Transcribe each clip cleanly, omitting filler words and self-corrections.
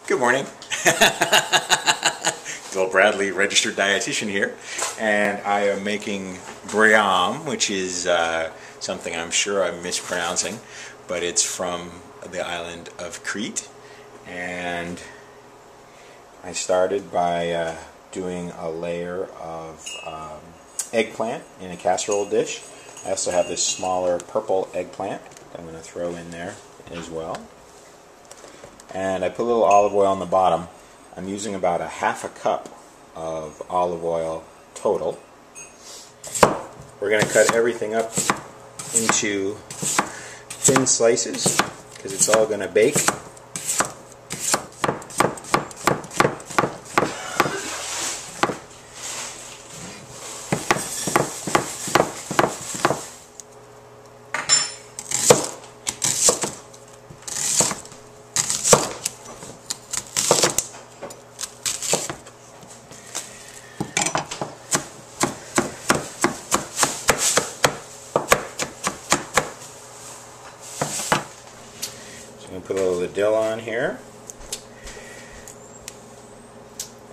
Good morning. Bill Bradley, registered dietitian here, and I am making Briam, which is something I'm sure I'm mispronouncing, but it's from the island of Crete. And I started by doing a layer of eggplant in a casserole dish. I also have this smaller purple eggplant that I'm going to throw in there as well. And I put a little olive oil on the bottom. I'm using about a half a cup of olive oil total. We're going to cut everything up into thin slices because it's all going to bake. I'm going to put a little dill on here,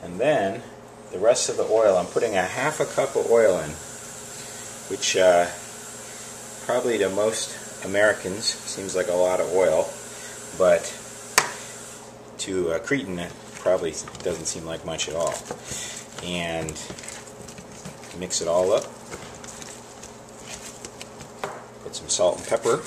and then the rest of the oil, I'm putting a half a cup of oil in, which probably to most Americans seems like a lot of oil, but to a Cretan it probably doesn't seem like much at all. And mix it all up, put some salt and pepper.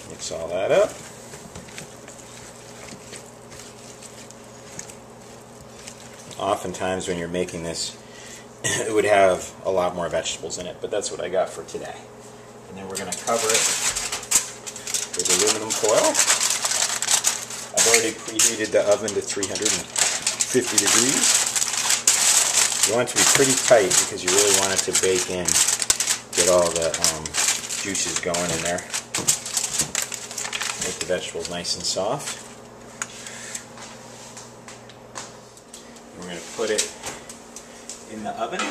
Mix all that up. Oftentimes when you're making this, it would have a lot more vegetables in it, but that's what I got for today. And then we're going to cover it with aluminum foil. I've already preheated the oven to 350 degrees. You want it to be pretty tight because you really want it to bake in, get all the juices going in there. Make the vegetables nice and soft. We're going to put it in the oven.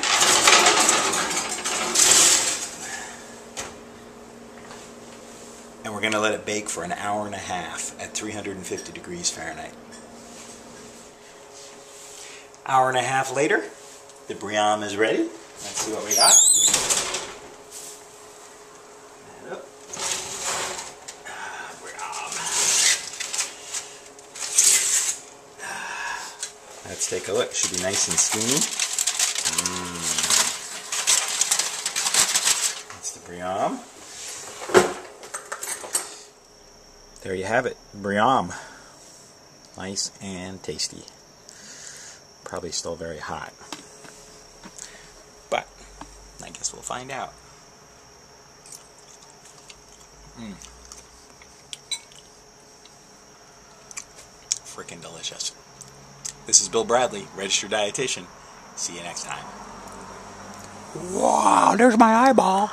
And we're going to let it bake for an hour and a half at 350 degrees Fahrenheit. Hour and a half later, the Briam is ready. Let's see what we got. Let's take a look. Should be nice and steamy. That's the Briam. There you have it, Briam. Nice and tasty. Probably still very hot, but I guess we'll find out. Freaking delicious. This is Bill Bradley, registered dietitian. See you next time. Wow, there's my eyeball.